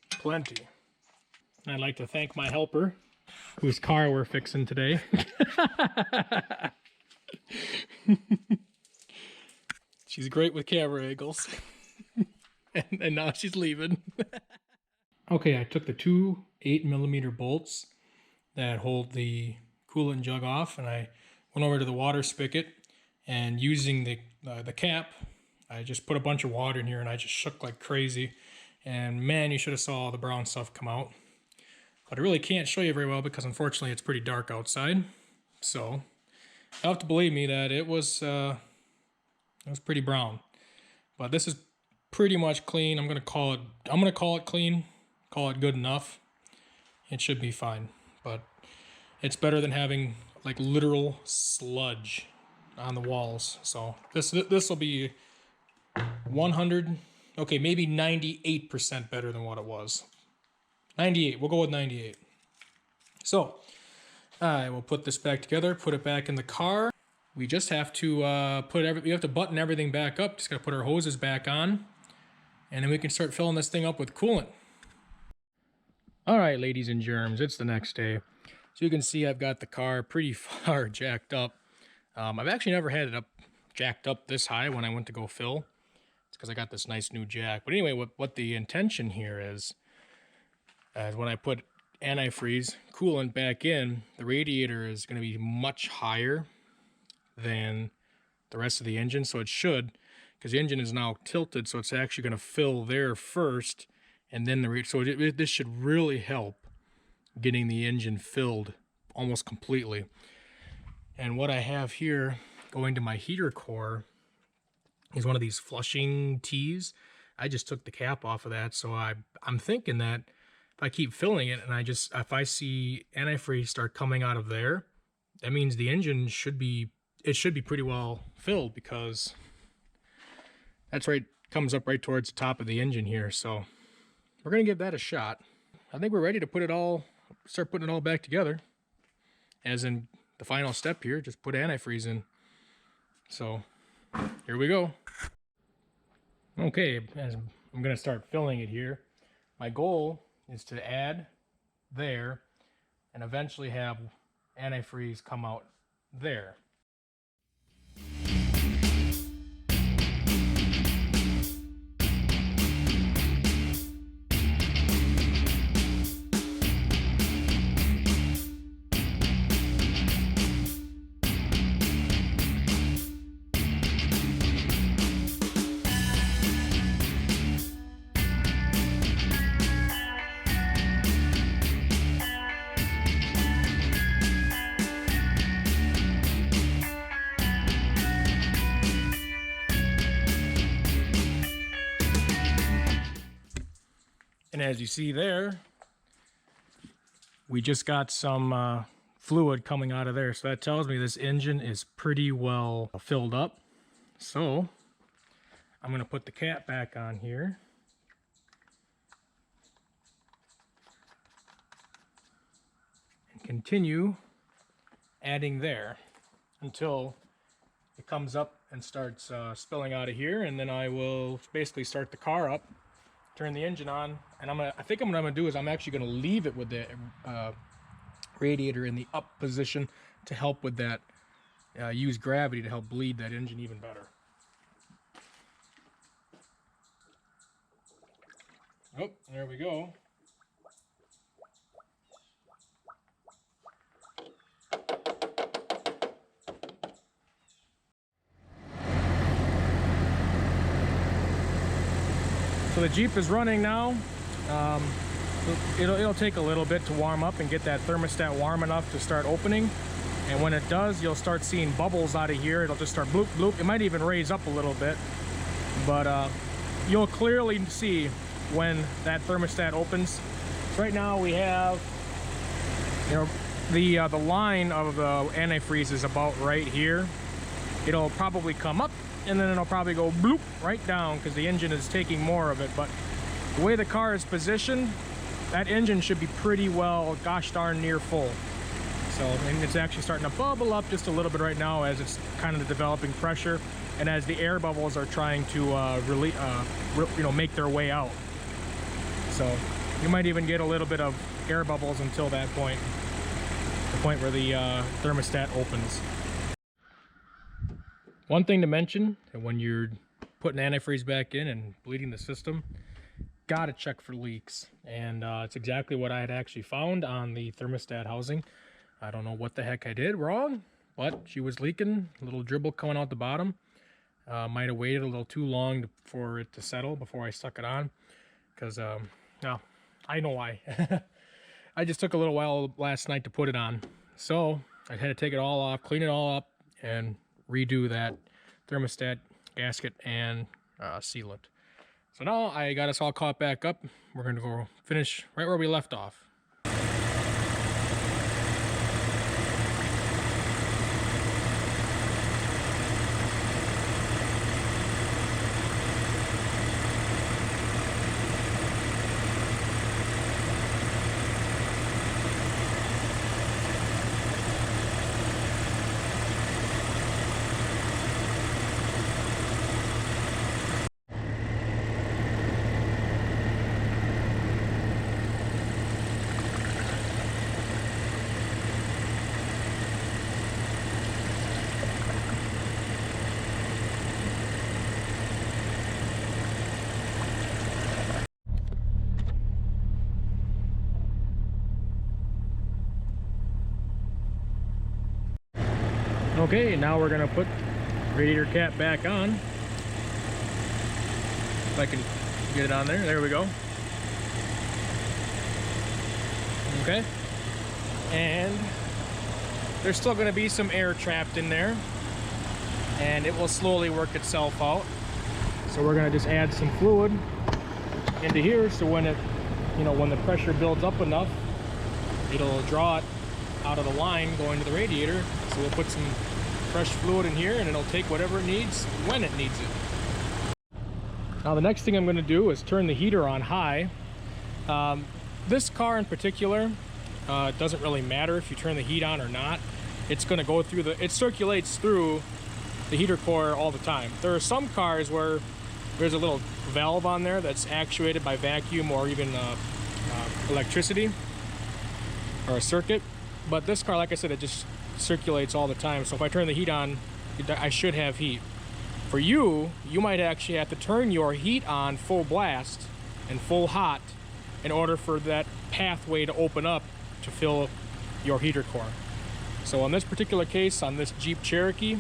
Plenty. I'd like to thank my helper, whose car we're fixing today. She's great with camera angles. and now she's leaving. Okay, I took the two 8mm bolts that hold the coolant jug off, and I went over to the water spigot, and using the cap, I just put a bunch of water in here and I just shook like crazy. And man, you should have saw all the brown stuff come out. But I really can't show you very well because unfortunately it's pretty dark outside. So you'll have to believe me that it was pretty brown. But this is pretty much clean. I'm gonna call it clean, call it good enough. It should be fine. But it's better than having like literal sludge on the walls. So this will be 100. Okay, maybe 98% better than what it was. 98, we'll go with 98. So, I will put this back together, put it back in the car. We just have to we have to button everything back up. Just gotta put our hoses back on, and then we can start filling this thing up with coolant. All right, ladies and germs, it's the next day. So you can see I've got the car pretty far jacked up. I've actually never had it jacked up this high when I went to go fill. Because I got this nice new jack. But anyway, what the intention here is when I put antifreeze coolant back in, the radiator is going to be much higher than the rest of the engine. So it should, because the engine is now tilted, so it's actually going to fill there first, and then this should really help getting the engine filled almost completely. And what I have here going to my heater core is one of these flushing tees. I just took the cap off of that, so I'm thinking that if I keep filling it and if I see antifreeze start coming out of there, that means the engine should be pretty well filled, because that's right, comes up right towards the top of the engine here. So we're gonna give that a shot. I think we're ready to start putting it all back together. As in the final step here, just put antifreeze in. So here we go. Okay, as I'm going to start filling it here. My goal is to add there and eventually have antifreeze come out there. as you see there, we just got some fluid coming out of there. So that tells me this engine is pretty well filled up. So I'm going to put the cap back on here. And continue adding there until it comes up and starts spilling out of here, and then I will basically start the car up, turn the engine on, and I think what I'm gonna do is I'm actually gonna leave it with the radiator in the up position to help with that, use gravity to help bleed that engine even better. Oh, there we go. So the Jeep is running now. It'll take a little bit to warm up and get that thermostat warm enough to start opening. And when it does, you'll start seeing bubbles out of here. It'll just start bloop, bloop. It might even raise up a little bit. But you'll clearly see when that thermostat opens. Right now we have, you know, the line of the antifreeze is about right here. It'll probably come up, and then it'll probably go bloop right down because the engine is taking more of it. But the way the car is positioned, that engine should be pretty well, gosh darn near full. So, and it's actually starting to bubble up just a little bit right now as it's kind of developing pressure, and as the air bubbles are trying to make their way out. So you might even get a little bit of air bubbles until that point, the point where the thermostat opens. One thing to mention, when you're putting antifreeze back in and bleeding the system, gotta check for leaks. And it's exactly what I had actually found on the thermostat housing. I don't know what the heck I did wrong, but she was leaking, a little dribble coming out the bottom. Might have waited a little too long for it to settle before I stuck it on, because now I know why. I just took a little while last night to put it on, so I had to take it all off, clean it all up, and redo that thermostat gasket and sealant. So now I got us all caught back up. We're going to go finish right where we left off. Okay, now we're gonna put radiator cap back on. If I can get it on there. There we go. Okay. And there's still gonna be some air trapped in there, and it will slowly work itself out. So we're gonna just add some fluid into here, so when it, when the pressure builds up enough, it'll draw it out of the line going to the radiator. So we'll put some fresh fluid in here, and it'll take whatever it needs when it needs it. Now the next thing I'm going to do is turn the heater on high. This car in particular, it doesn't really matter if you turn the heat on or not. It's going to go through it circulates through the heater core all the time. There are some cars where there's a little valve on there that's actuated by vacuum or even electricity or a circuit. But this car, like I said, it just circulates all the time. So if I turn the heat on, I should have heat. For you might actually have to turn your heat on full blast and full hot in order for that pathway to open up to fill your heater core. So in this particular case, on this Jeep Cherokee,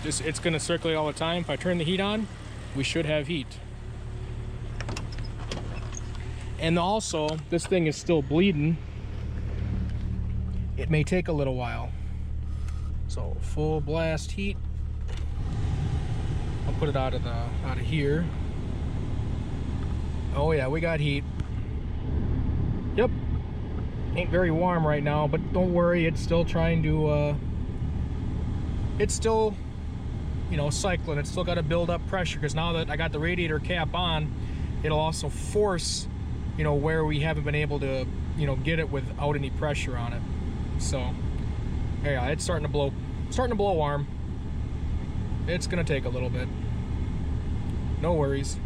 it's going to circulate all the time. If I turn the heat on, we should have heat. And also, this thing is still bleeding. It may take a little while. So full blast heat. I'll put it out of here. Oh yeah, we got heat. Yep, ain't very warm right now, but don't worry, it's still trying to, it's still, you know, cycling. It's still got to build up pressure, because now that I got the radiator cap on, it'll also force, you know, where we haven't been able to, you know, get it without any pressure on it. So, yeah, it's starting to blow warm. It's gonna take a little bit. No worries.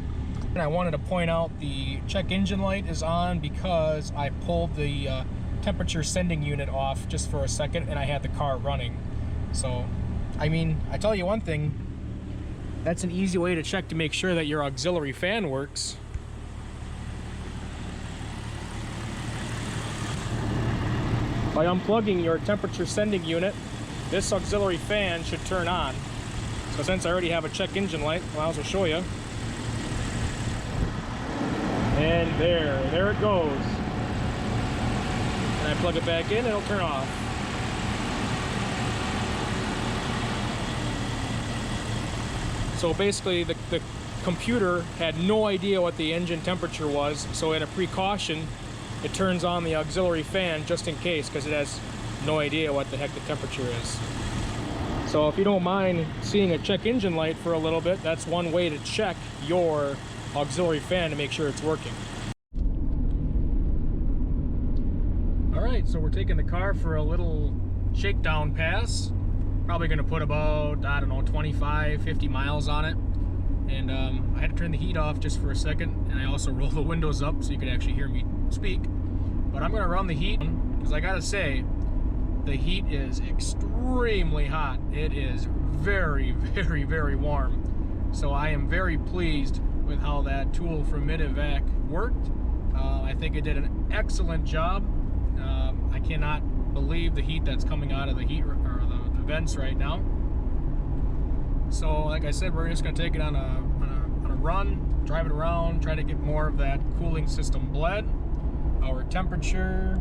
And I wanted to point out the check engine light is on because I pulled the temperature sending unit off just for a second and I had the car running. So, I mean, I tell you one thing, that's an easy way to check to make sure that your auxiliary fan works. By unplugging your temperature sending unit, this auxiliary fan should turn on. So since I already have a check engine light, well, I'll also show you. And there it goes. And I plug it back in, it'll turn off. So basically the computer had no idea what the engine temperature was, so at a precaution, it turns on the auxiliary fan just in case, because it has no idea what the heck the temperature is. So if you don't mind seeing a check engine light for a little bit, that's one way to check your auxiliary fan to make sure it's working. Alright, so we're taking the car for a little shakedown pass. Probably going to put about, I don't know, 25, 50 miles on it. And I had to turn the heat off just for a second, and I also rolled the windows up so you could actually hear me speak. But I'm going to run the heat, because I gotta say, the heat is extremely hot. It is very, very, very warm. So I am very pleased with how that tool from Mityvac worked. I think it did an excellent job. I cannot believe the heat that's coming out of the heat or the vents right now. So like I said, we're just going to take it on a run, drive it around, try to get more of that cooling system bled. Our temperature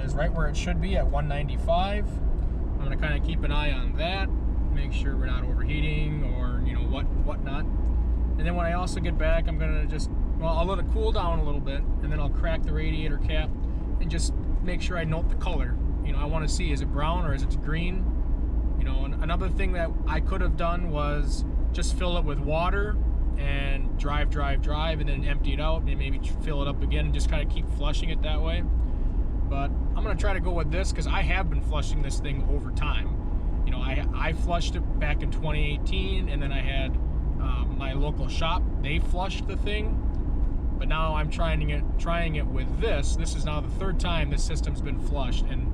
is right where it should be at 195. I'm going to kind of keep an eye on that, make sure we're not overheating or, you know, whatnot. And then when I also get back, I'm going to just, well, I'll let it cool down a little bit, and then I'll crack the radiator cap and just make sure I note the color. You know, I want to see, is it brown or is it green? You know, and another thing that I could have done was just fill it with water and drive, and then empty it out and maybe fill it up again and just kind of keep flushing it that way. But I'm going to try to go with this because I have been flushing this thing over time. You know, I flushed it back in 2018, and then I had my local shop, they flushed the thing. But now I'm trying it with this. This is now the third time this system's been flushed, and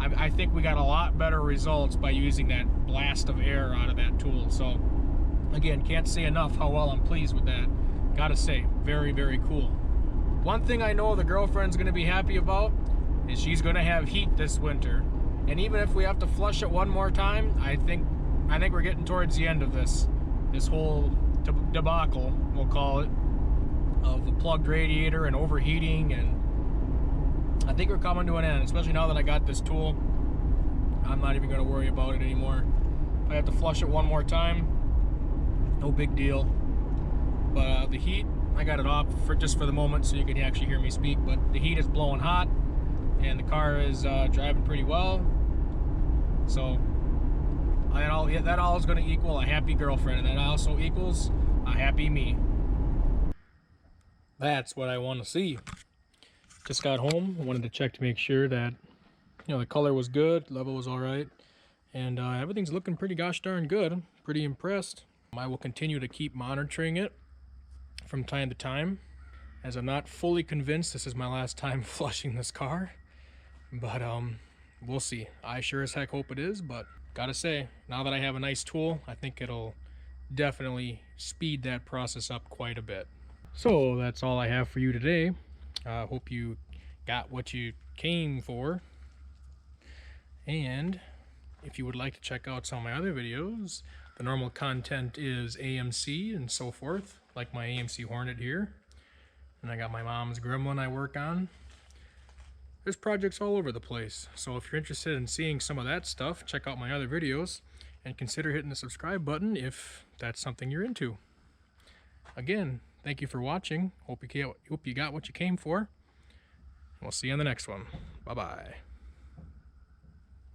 I think we got a lot better results by using that blast of air out of that tool. So again, can't say enough how well I'm pleased with that. Gotta say, very, very cool. One thing I know the girlfriend's gonna be happy about is she's gonna have heat this winter. And even if we have to flush it one more time, I think we're getting towards the end of this whole debacle, we'll call it, of the plugged radiator and overheating, and I think we're coming to an end, especially now that I got this tool. I'm not even gonna worry about it anymore. If I have to flush it one more time, no big deal. But the heat, I got it off just for the moment so you can actually hear me speak, but the heat is blowing hot and the car is driving pretty well. So that all is going to equal a happy girlfriend, and that also equals a happy me. That's what I want to see. Just got home, I wanted to check to make sure that, you know, the color was good, level was all right, and everything's looking pretty gosh darn good. Pretty impressed. I will continue to keep monitoring it from time to time, as I'm not fully convinced this is my last time flushing this car, but we'll see. I sure as heck hope it is, but gotta say, now that I have a nice tool, I think it'll definitely speed that process up quite a bit. So that's all I have for you today. Hope you got what you came for, and if you would like to check out some of my other videos, the normal content is AMC and so forth, like my AMC Hornet here. And I got my mom's Gremlin I work on. There's projects all over the place. So if you're interested in seeing some of that stuff, check out my other videos and consider hitting the subscribe button if that's something you're into. Again, thank you for watching. Hope you got what you came for. We'll see you in the next one. Bye-bye.